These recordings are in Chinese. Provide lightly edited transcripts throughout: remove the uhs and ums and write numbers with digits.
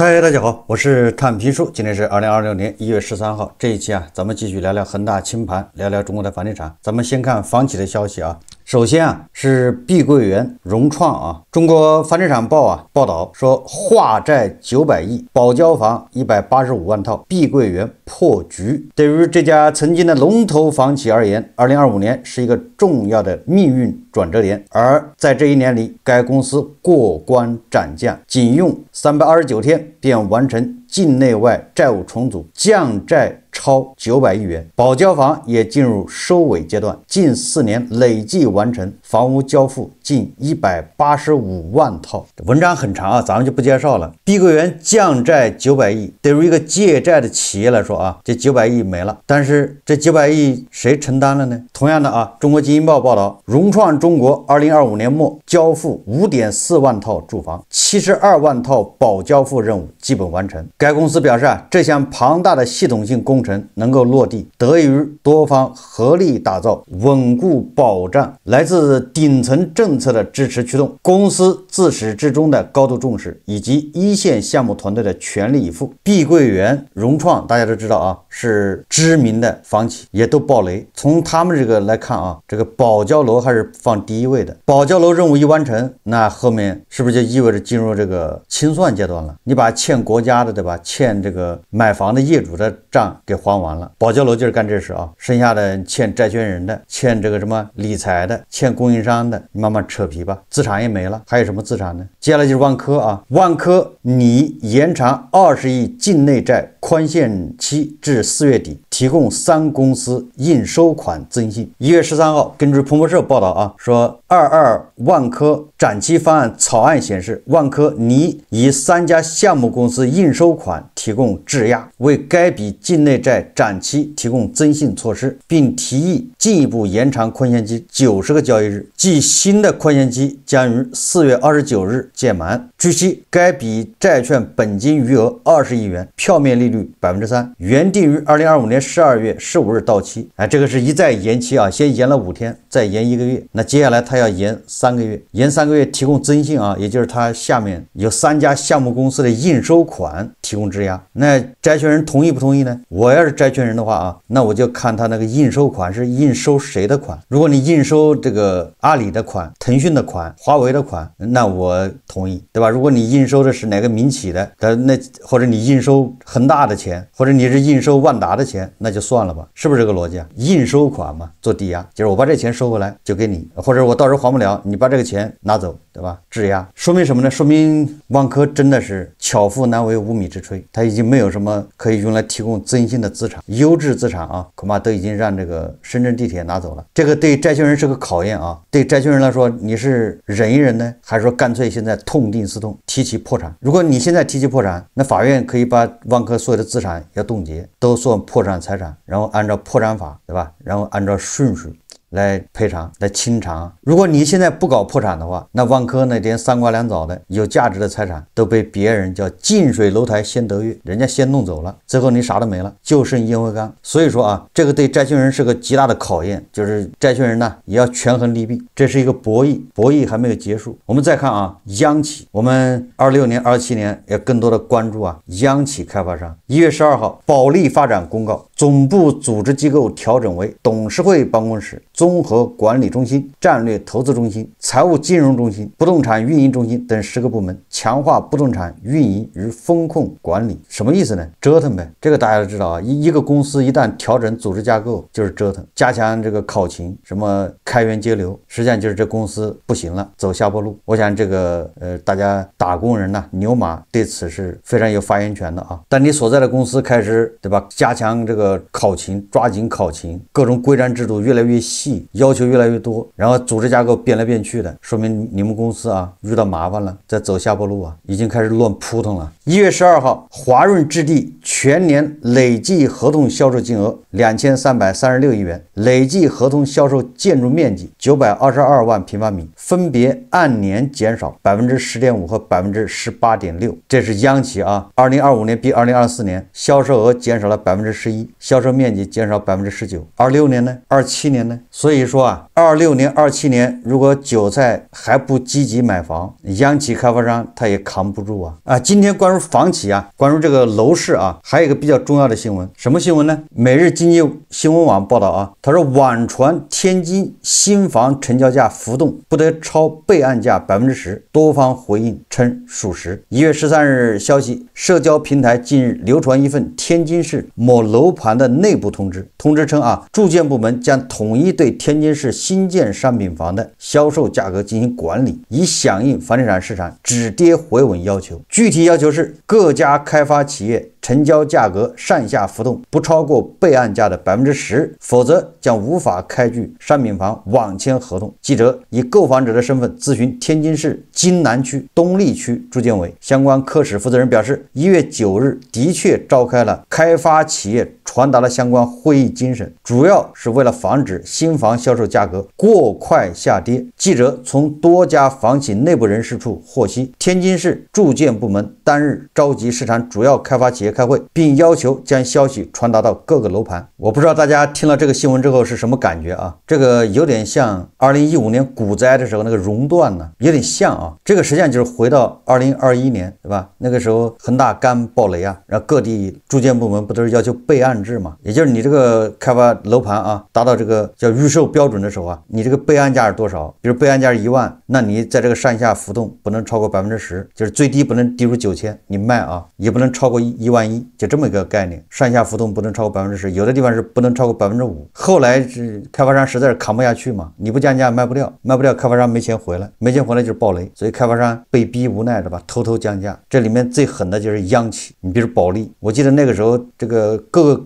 嗨，大家好，我是看评书。今天是2026年1月13号。这一期咱们继续聊聊恒大清盘，聊聊中国的房地产。咱们先看房企的消息。首先是碧桂园、融创中国房地产报报道说，化债900亿，保交房185万套，碧桂园破局。对于这家曾经的龙头房企而言，2025年是一个重要的命运转折点。而在这一年里，该公司过关斩将，仅用329天便完成境内外债务重组，降债超900亿元，保交房也进入收尾阶段，近4年累计完成房屋交付近185万套。文章很长咱们就不介绍了。碧桂园降债900亿，对于一个借债的企业来说这900亿没了，但是这900亿谁承担了呢？同样的中国经营报报道，融创中国2025年末交付5.4万套住房，72万套保交付任务基本完成。该公司表示这项庞大的系统性工程能够落地，得益于多方合力打造，稳固保障来自顶层政策的支持驱动，公司自始至终的高度重视，以及一线项目团队的全力以赴。碧桂园、融创大家都知道是知名的房企，也都爆雷。从他们这个来看这个保交楼还是放第一位的。保交楼任务一完成，那后面是不是就意味着进入这个清算阶段了？你把欠国家的，对吧？欠这个买房的业主的账给还完了，保交楼就是干这事剩下的欠债权人的，欠这个什么理财的，欠供应商的，你慢慢扯皮吧，资产也没了，还有什么资产呢？接下来就是万科万科拟延长20亿境内债宽限期至4月底，提供3公司应收款增信。1月13号，根据彭博社报道说22万科展期方案草案显示，万科拟以3家项目公司应收款提供质押，为该笔境内债展期提供增信措施，并提议进一步延长宽限期90个交易日，即新的宽限期将于4月29日届满。据悉，该笔债券本金余额20亿元，票面利率3%，原定于2025年12月15日到期。这个是一再延期先延了5天，再延1个月。那接下来他要延3个月，延3个月提供增信也就是他下面有3家项目公司的应收款提供质押。那债权人同意不同意呢？我要是债权人的话那我就看他那个应收款是应收谁的款。如果你应收这个阿里的款、腾讯的款、华为的款，那我同意，对吧？如果你应收的是哪个民企的，那或者你应收恒大的钱，或者你是应收万达的钱，那就算了吧，是不是这个逻辑应收款嘛，做抵押，就是我把这钱收回来就给你，或者我到时候还不了，你把这个钱拿走，对吧？质押，说明什么呢？说明万科真的是巧妇难为无米之炊，它已经没有什么可以用来提供增信的资产，优质资产恐怕都已经让这个深圳地铁拿走了。这个对债权人是个考验对债权人来说，你是忍一忍呢，还是说干脆现在痛定思痛提起破产？如果你现在提起破产，那法院可以把万科所有的资产要冻结，都算破产财产，然后按照破产法，对吧？然后按照顺序来赔偿，来清偿。如果你现在不搞破产的话，那万科那点3瓜2枣的有价值的财产都被别人叫近水楼台先得月，人家先弄走了，最后你啥都没了，就剩烟灰缸。所以说这个对债权人是个极大的考验，就是债权人呢也要权衡利弊，这是一个博弈，博弈还没有结束。我们再看央企，我们26年、27年要更多的关注央企开发商。1月12号，保利发展公告，总部组织机构调整为董事会办公室、综合管理中心、战略投资中心、财务金融中心、不动产运营中心等10个部门，强化不动产运营与风控管理。什么意思呢？折腾呗。这个大家都知道一个公司一旦调整组织架构就是折腾，加强这个考勤，什么开源节流，实际上就是这公司不行了，走下坡路。我想这个大家打工人牛马对此是非常有发言权的但你所在的公司开始，对吧？加强这个考勤，抓紧考勤，各种规章制度越来越细，要求越来越多，然后组织架构变来变去的，说明你们公司遇到麻烦了，在走下坡路已经开始乱扑腾了。1月12号，华润置地全年累计合同销售金额2336亿元，累计合同销售建筑面积922万平方米，分别按年减少10.5%和18.6%。这是央企2025年比2024年销售额减少了11%，销售面积减少19%。26年呢？27年呢？所以说啊，26年、27年如果韭菜还不积极买房，央企开发商他也扛不住啊！今天关于房企啊，关于这个楼市啊，还有一个比较重要的新闻，什么新闻呢？每日经济新闻网报道啊，他说网传天津新房成交价浮动不得超备案价10%，多方回应称属实。1月13日消息，社交平台近日流传一份天津市某楼盘的内部通知，通知称啊，住建部门将统一对天津市新建商品房的销售价格进行管理，以响应房地产市场止跌回稳要求。具体要求是，各家开发企业成交价格上下浮动不超过备案价的10%，否则将无法开具商品房网签合同。记者以购房者的身份咨询天津市津南区东丽区住建委相关科室负责人表示，1月9日的确召开了开发企业传达了相关会议精神，主要是为了防止新房销售价格过快下跌。记者从多家房企内部人士处获悉，天津市住建部门当日召集市场主要开发企业开会，并要求将消息传达到各个楼盘。我不知道大家听了这个新闻之后是什么感觉啊？这个有点像2015年股灾的时候那个熔断呢，有点像啊。这个实际上就是回到2021年，对吧？那个时候恒大刚爆雷啊，然后各地住建部门不都是要求备案制嘛？也就是你这个开发楼盘啊，达到这个叫预售标准的时候啊，你这个备案价是多少？比如备案价是1万，那你在这个上下浮动不能超过10%，就是最低不能低于9000，你卖啊也不能超过11000，就这么一个概念。上下浮动不能超过10%，有的地方是不能超过5%。后来是开发商实在是扛不下去嘛，你不降价卖不掉，卖不掉开发商没钱回来，没钱回来就是暴雷，所以开发商被逼无奈的吧，偷偷降价。这里面最狠的就是央企，你比如保利，我记得那个时候这个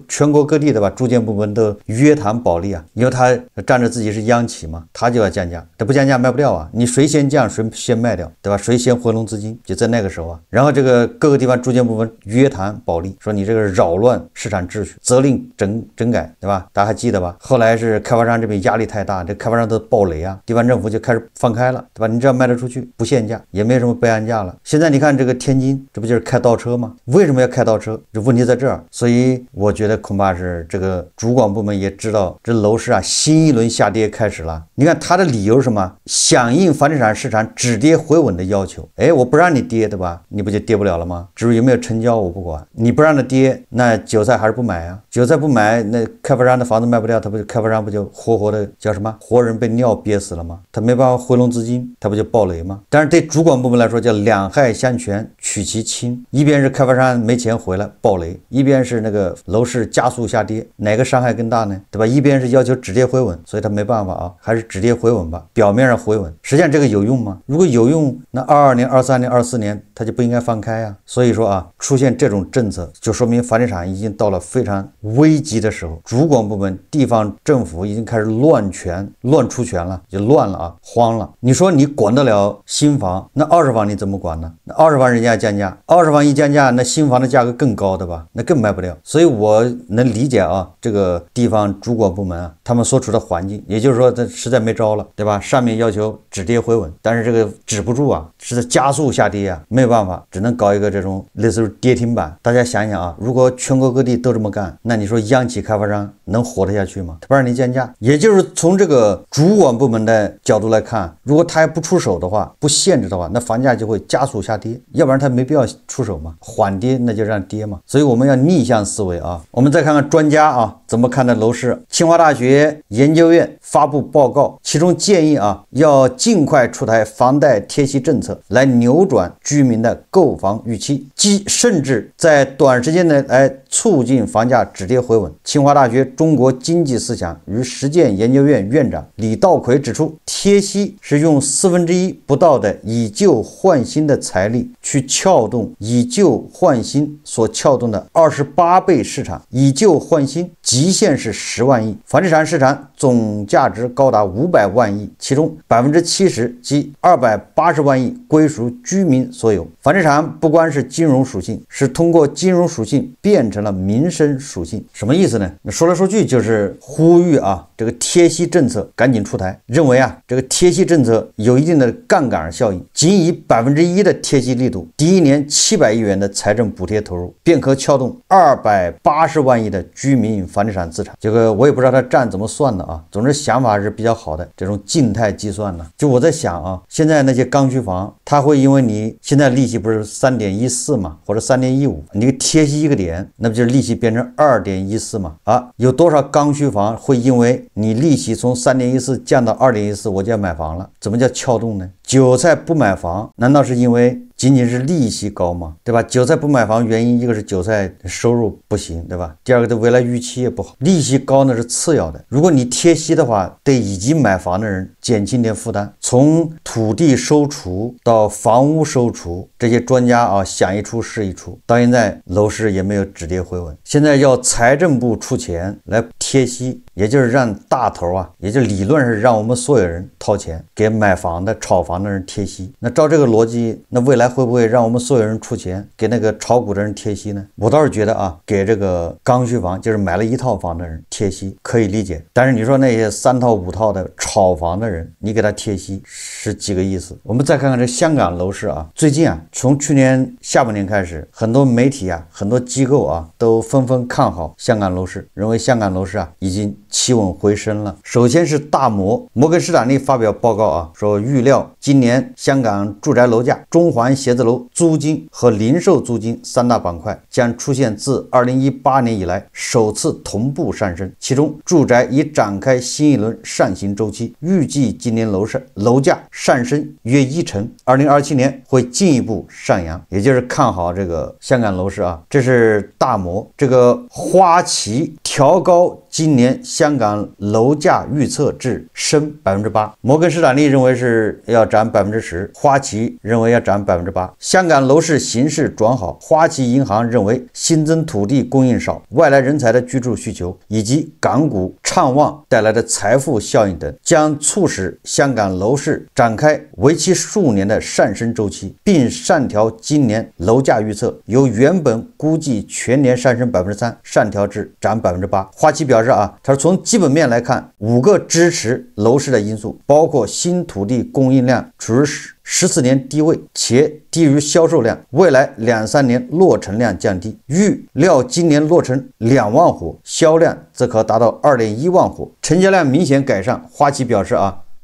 全国各地的吧住建部门都约谈保利啊，因为他仗着自己是央企嘛，他就要降价，他不降价卖不掉啊，你谁先降谁先卖掉，对吧？谁先回笼资金，就在那个时候啊。然后这个各个地方住建部门约谈保利，说你这个扰乱市场秩序，责令整改，对吧？大家还记得吧？后来是开发商这边压力太大，这开发商都暴雷啊，地方政府就开始放开了，对吧？你只要卖得出去，不限价，也没什么备案价了。现在你看这个天津，这不就是开倒车吗？为什么要开倒车？这问题在这儿。所以我觉得恐怕是这个主管部门也知道这楼市啊新一轮下跌开始了。你看他的理由是什么？响应房地产市场止跌回稳的要求。我不让你跌，对吧？你不就跌不了了吗？至于有没有成交我不管，你不让他跌，那韭菜还是不买啊。韭菜不买，那开发商的房子卖不掉，他不就开发商不就活活的叫什么活人被尿憋死了吗？他没办法回笼资金，他不就暴雷吗？但是对主管部门来说叫两害相权取其轻，一边是开发商没钱回来暴雷，一边是那个楼市加速下跌，哪个伤害更大呢？对吧？一边是要求止跌回稳，所以他没办法啊，还是止跌回稳吧，表面上回稳，实际上这个有用吗？如果有用，那22年、23年、24年他就不应该放开啊。所以说啊，出现这种政策就说明房地产已经到了非常危急的时候，主管部门、地方政府已经开始乱出拳了，就乱了啊，慌了。你说你管得了新房，那20房你怎么管呢？那20房人家降价，20房一降价，那新房的价格更高的吧，那更卖不了。所以我能理解啊，这个地方主管部门啊，他们所处的环境，也就是说他实在没招了，对吧？上面要求止跌回稳，但是这个止不住啊，是在加速下跌啊，没有办法，只能搞一个这种类似于跌停板。大家想想啊，如果全国各地都这么干，那你说央企开发商能活得下去吗？他不让你降价，也就是从这个主管部门的角度来看，如果他还不出手的话，不限制的话，那房价就会加速下跌，要不然他没必要出手嘛，缓跌那就让跌嘛。所以我们要逆向思维啊。我们再看看专家啊怎么看待楼市。清华大学研究院发布报告，其中建议啊要尽快出台房贷贴息政策，来扭转居民的购房预期，甚至在短时间内来促进房价止跌回稳。清华大学中国经济思想与实践研究院院长李道奎指出，贴息是用1/4不到的以旧换新的财力去撬动以旧换新所撬动的28倍市场，以旧换新极限是10万亿，房地产市场总价值高达500万亿，其中70%即280万亿归属居民所有。房地产不光是金融属性，是通过金融属性变成了民生属性。什么意思呢？说来说去就是呼吁啊这个贴息政策赶紧出台，认为啊这个贴息政策有一定的杠杆效应，仅以1%的贴息力度，第一年700亿元的财政补贴投入，便可撬动280万亿的居民房地产资产。这个我也不知道它占怎么算的啊，总之想法是比较好的，这种静态计算呢。就我在想啊，现在那些刚需房，它会因为你现在利息不是3.14嘛，或者3.15，你贴息1个点，那不就是利息变成2.14嘛？啊，有多少刚需房会因为你利息从3.14降到2.14，我就要买房了？怎么叫撬动呢？韭菜不买房，难道是因为仅仅是利息高吗？对吧？韭菜不买房原因，一个是韭菜收入不行，对吧？第二个，对未来预期也不好。利息高那是次要的，如果你贴息的话，对已经买房的人减轻点负担。从土地收除到房屋收除，这些专家啊想一出是一出，到现在楼市也没有止跌回稳。现在要财政部出钱来贴息，也就是让大头啊，也就理论是让我们所有人掏钱给买房的、炒房的人贴息。那照这个逻辑，那未来会不会让我们所有人出钱给那个炒股的人贴息呢？我倒是觉得啊，给这个刚需房，就是买了1套房的人贴息可以理解。但是你说那些3套5套的炒房的人，你给他贴息是几个意思？我们再看看这香港楼市啊，最近啊，从去年下半年开始，很多媒体啊、很多机构啊都纷纷看好香港楼市，认为香港楼市啊已经企稳回升了。首先是大摩根士丹利发表报告啊，说预料今年香港住宅楼价、中环写字楼租金和零售租金3大板块将出现自2018年以来首次同步上升，其中住宅已展开新一轮上行周期，预计今年楼价上升约1%，2027年会进一步上扬，也就是看好这个香港楼市啊。这是大摩。这个花旗调高今年香港楼价预测至升8%，摩根士丹利认为是要涨10%，花旗认为要涨8%。香港楼市形势转好，花旗银行认为新增土地供应少、外来人才的居住需求以及港股畅旺带来的财富效应等，将促使香港楼市展开为期数年的上升周期，并上调今年楼价预测，由原本估计全年上升3%上调至涨8%。花旗表示他说从基本面来看，5个支持楼市的因素包括新土地供应量处于14年低位，且低于销售量，未来2-3年落成量降低，预料今年落成2万户，销量则可达到2.1万户，成交量明显改善。花旗表示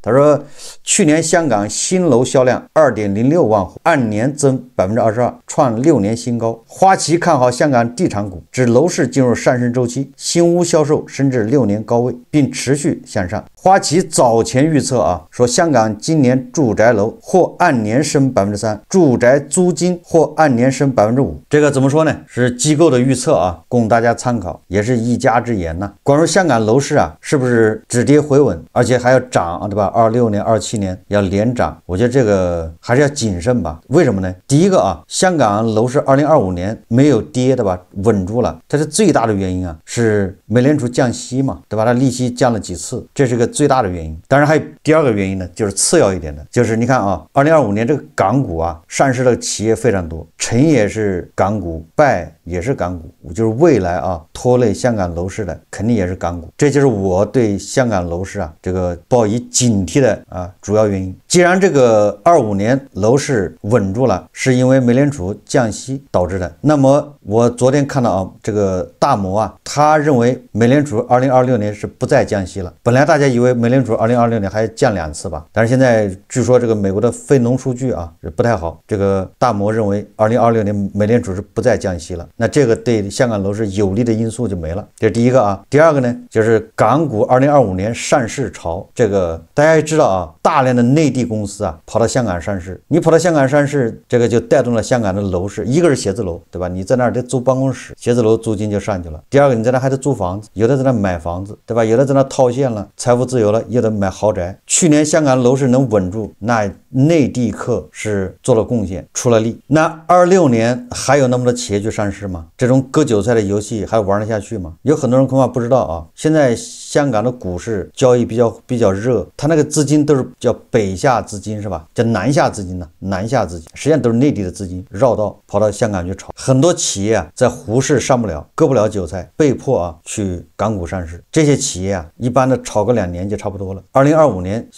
他说去年香港新楼销量2.06万户，按年增22%，创6年新高。花旗看好香港地产股，指楼市进入上升周期，新屋销售升至6年高位，并持续向上。花旗早前预测说香港今年住宅楼或按年升3%，住宅租金或按年升5%。这个怎么说呢？是机构的预测供大家参考，也是一家之言呐。关于香港楼市是不是止跌回稳，而且还要涨对吧？26年、27年要连涨，我觉得这个还是要谨慎吧。为什么呢？第一个香港楼市2025年没有跌对吧？稳住了，它是最大的原因是美联储降息嘛，对吧？它利息降了几次，这是个最大的原因。当然还有第二个原因呢，就是次要一点的，就是你看2025年这个港股上市的企业非常多，成也是港股，败也是港股，就是未来拖累香港楼市的肯定也是港股。这就是我对香港楼市这个抱以警惕的主要原因。既然这个25年楼市稳住了，是因为美联储降息导致的，那么我昨天看到这个大摩他认为美联储2026年是不再降息了。本来大家以为美联储2026年还降2次吧，但是现在据说这个美国的非农数据是不太好，这个大摩认为2026年美联储是不再降息了，那这个对香港楼市有利的因素就没了。这是第一个第二个呢，就是港股2025年上市潮，这个大家也知道大量的内地公司跑到香港上市，你跑到香港上市，这个就带动了香港的楼市。一个是写字楼对吧？你在那儿得租办公室，写字楼租金就上去了。第二个，你在那还得租房子，有的在那买房子对吧？有的在那套现了，财富自由了，也得买豪宅。去年香港楼市能稳住，那内地客是做了贡献，出了力。那26年还有那么多企业去上市吗？这种割韭菜的游戏还玩得下去吗？有很多人恐怕不知道现在香港的股市交易比较热，它那个资金都是叫北下下资金是吧？叫南下资金呢，南下资金实际上都是内地的资金绕道跑到香港去炒，很多企业啊在沪市上不了，割不了韭菜，被迫啊去港股上市。这些企业啊一般的炒个2年就差不多了。2025年。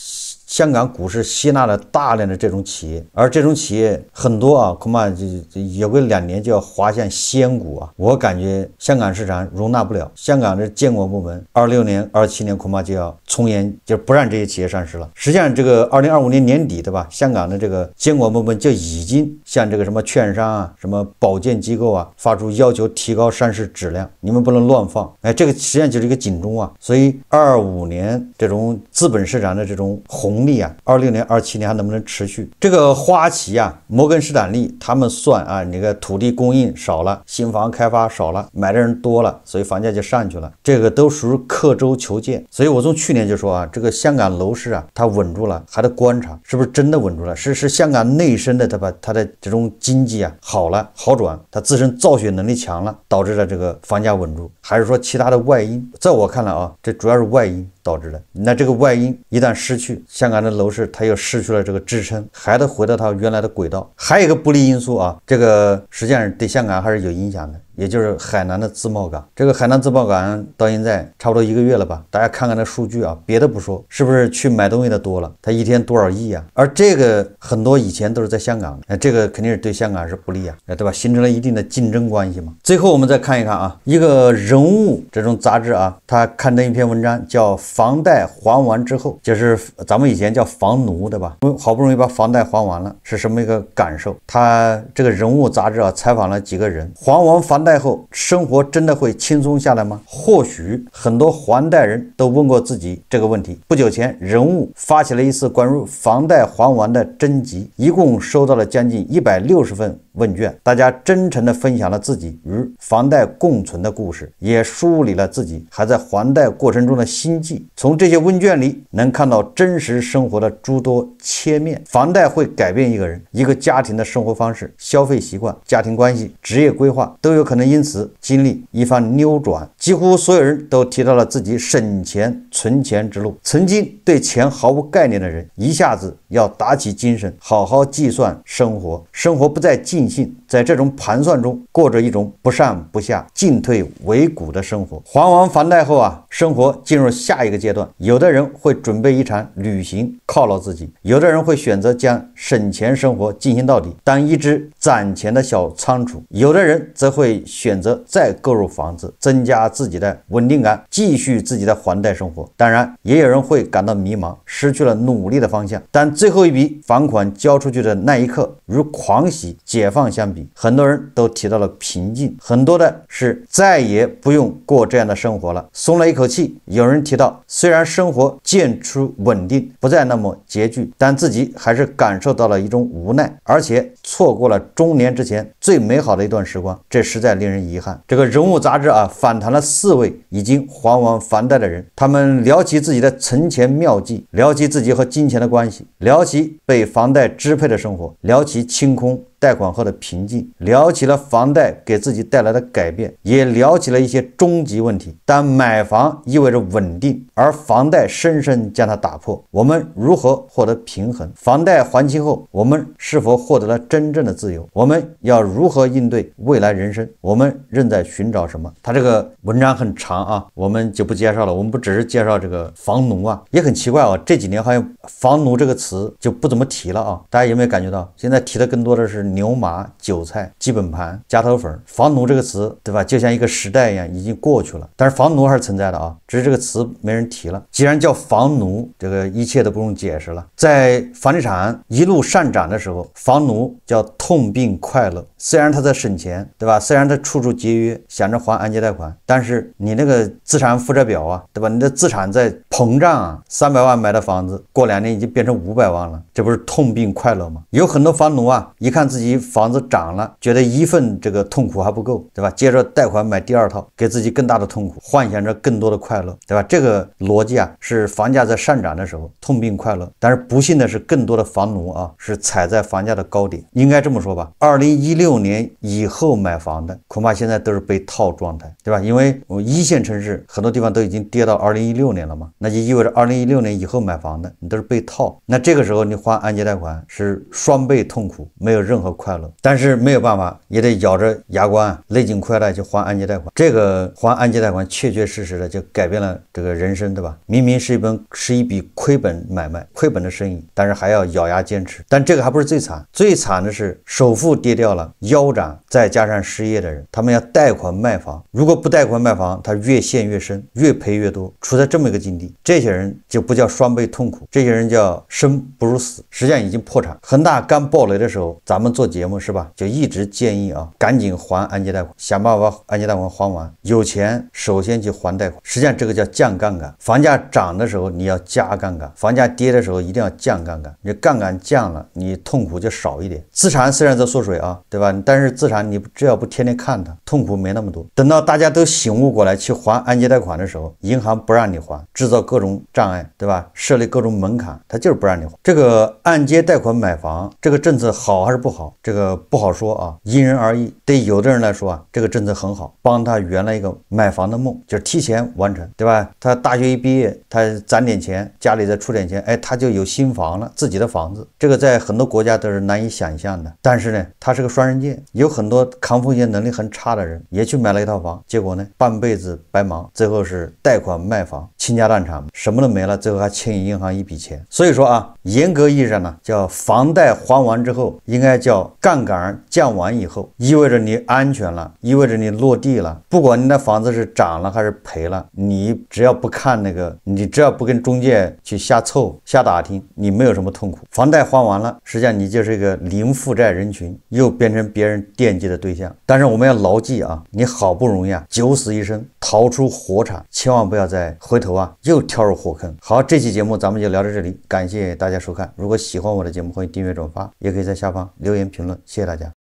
香港股市吸纳了大量的这种企业，而这种企业很多啊，恐怕就有个2年就要滑向仙股啊！我感觉香港市场容纳不了，香港的监管部门26年、27年恐怕就要从严，就不让这些企业上市了。实际上，这个2025年年底，对吧？香港的这个监管部门就已经向这个什么券商啊、什么保荐机构啊发出要求，提高上市质量，你们不能乱放。哎，这个实际上就是一个警钟啊！所以25年这种资本市场的这种红利啊，26年、27年还能不能持续？这个花旗啊、摩根士丹利他们算啊，那个土地供应少了，新房开发少了，买的人多了，所以房价就上去了。这个都属于刻舟求剑。所以我从去年就说啊，这个香港楼市啊，它稳住了，还得观察是不是真的稳住了，是香港内生的，对吧？它的这种经济啊好了，好转，它自身造血能力强了，导致了这个房价稳住，还是说其他的外因？在我看来啊，这主要是外因导致的。那这个外因一旦失去，香港的楼市它又失去了这个支撑，还得回到它原来的轨道。还有一个不利因素啊，这个实际上对香港还是有影响的，也就是海南的自贸港。这个海南自贸港到现在差不多1个月了吧？大家看看那数据啊，别的不说，是不是去买东西的多了？它一天多少亿啊？而这个很多以前都是在香港的，这个肯定是对香港是不利啊，对吧？形成了一定的竞争关系嘛。最后我们再看一看啊，一个人物这种杂志啊，它刊登一篇文章叫《房贷还完之后》，就是咱们以前叫房奴，对吧？好不容易把房贷还完了，是什么一个感受？他这个人物杂志啊，采访了几个人，还完房贷后，生活真的会轻松下来吗？或许很多还贷人都问过自己这个问题。不久前，人物发起了一次关于房贷还完的征集，一共收到了将近160份问卷，大家真诚地分享了自己与房贷共存的故事，也梳理了自己还在还贷过程中的心迹。从这些问卷里能看到真实生活的诸多切面。房贷会改变一个人、一个家庭的生活方式、消费习惯、家庭关系、职业规划，都有可能因此经历一番扭转。几乎所有人都提到了自己省钱、存钱之路。曾经对钱毫无概念的人，一下子要打起精神，好好计算生活。生活不再尽兴，在这种盘算中过着一种不上不下、进退维谷的生活。还完房贷后啊，生活进入下一个阶段。有的人会准备一场旅行犒劳自己，有的人会选择将省钱生活进行到底，当一只攒钱的小仓鼠。有的人则会选择再购入房子，增加自己的稳定感，继续自己的还贷生活。当然，也有人会感到迷茫，失去了努力的方向。但最后一笔房款交出去的那一刻，与狂喜解放相比，很多人都提到了平静，很多的是再也不用过这样的生活了，松了一口气。有人提到，虽然生活渐趋稳定，不再那么拮据，但自己还是感受到了一种无奈，而且错过了中年之前最美好的一段时光，这实在令人遗憾。这个人物杂志啊，访谈了4位已经还完房贷的人，他们聊起自己的存钱妙计，聊起自己和金钱的关系，聊起被房贷支配的生活，聊起清空贷款后的平静，聊起了房贷给自己带来的改变，也聊起了一些终极问题。但买房意味着稳定，而房贷深深将它打破。我们如何获得平衡？房贷还清后，我们是否获得了真正的自由？我们要如何应对未来人生？我们仍在寻找什么？他这个文章很长啊，我们就不介绍了。我们不只是介绍这个房奴啊，也很奇怪啊，这几年好像房奴这个词就不怎么提了啊。大家有没有感觉到？现在提的更多的是牛马、韭菜、基本盘、夹头粉。房奴这个词，对吧？就像一个时代一样，已经过去了。但是房奴还是存在的啊，只是这个词没人提了。既然叫房奴，这个一切都不用解释了。在房地产一路上涨的时候，房奴叫痛并快乐。虽然他在省钱，对吧？虽然他处处节约，想着还按揭贷款，但是你那个资产负债表啊，对吧？你的资产在膨胀啊，300万买的房子，过2年已经变成500万了，这不是痛并快乐吗？有很多房奴啊，一看自己己房子涨了，觉得一份这个痛苦还不够，对吧？接着贷款买第二套，给自己更大的痛苦，幻想着更多的快乐，对吧？这个逻辑啊，是房价在上涨的时候痛并快乐，但是不幸的是，更多的房奴啊是踩在房价的高点。应该这么说吧，2016年以后买房的，恐怕现在都是被套状态，对吧？因为一线城市很多地方都已经跌到2016年了嘛，那就意味着2016年以后买房的，你都是被套。那这个时候你还按揭贷款是双倍痛苦，没有任何快乐。但是没有办法，也得咬着牙关，勒紧裤带去还按揭贷款。这个还按揭贷款确确实实的就改变了这个人生，对吧？明明是一笔亏本买卖，亏本的生意，但是还要咬牙坚持。但这个还不是最惨，最惨的是首付跌掉了，腰斩，再加上失业的人，他们要贷款卖房，如果不贷款卖房，他越陷越深，越赔越多，处在这么一个境地。这些人就不叫双倍痛苦，这些人叫生不如死，实际上已经破产。恒大刚暴雷的时候，咱们做节目是吧，就一直建议啊，赶紧还按揭贷款，想办法把按揭贷款还完，有钱首先去还贷款。实际上这个叫降杠杆，房价涨的时候你要加杠杆，房价跌的时候一定要降杠杆，你杠杆降了，你痛苦就少一点。资产虽然在缩水啊，对吧？但是资产你只要不天天看它，痛苦没那么多。等到大家都醒悟过来去还按揭贷款的时候，银行不让你还，制造各种障碍，对吧？设立各种门槛，它就是不让你还。这个按揭贷款买房这个政策好还是不好，这个不好说啊，因人而异。对有的人来说啊，这个政策很好，帮他圆了一个买房的梦，就是提前完成，对吧？他大学一毕业，他攒点钱，家里再出点钱，哎，他就有新房了，自己的房子。这个在很多国家都是难以想象的。但是呢，他是个双刃剑，有很多抗风险能力很差的人也去买了一套房，结果呢，半辈子白忙，最后是贷款卖房，倾家荡产，什么都没了，最后还欠银行一笔钱。所以说啊，严格意义上呢，叫房贷还完之后，应该叫杠杆降完以后，意味着你安全了，意味着你落地了。不管你的房子是涨了还是赔了，你只要不看那个，你只要不跟中介去瞎凑瞎打听，你没有什么痛苦。房贷还完了，实际上你就是一个零负债人群，又变成别人惦记的对象。但是我们要牢记啊，你好不容易啊九死一生逃出火场，千万不要再回头啊又跳入火坑。好，这期节目咱们就聊到这里，感谢大家收看。如果喜欢我的节目，欢迎订阅转发，也可以在下方留言评论，谢谢大家。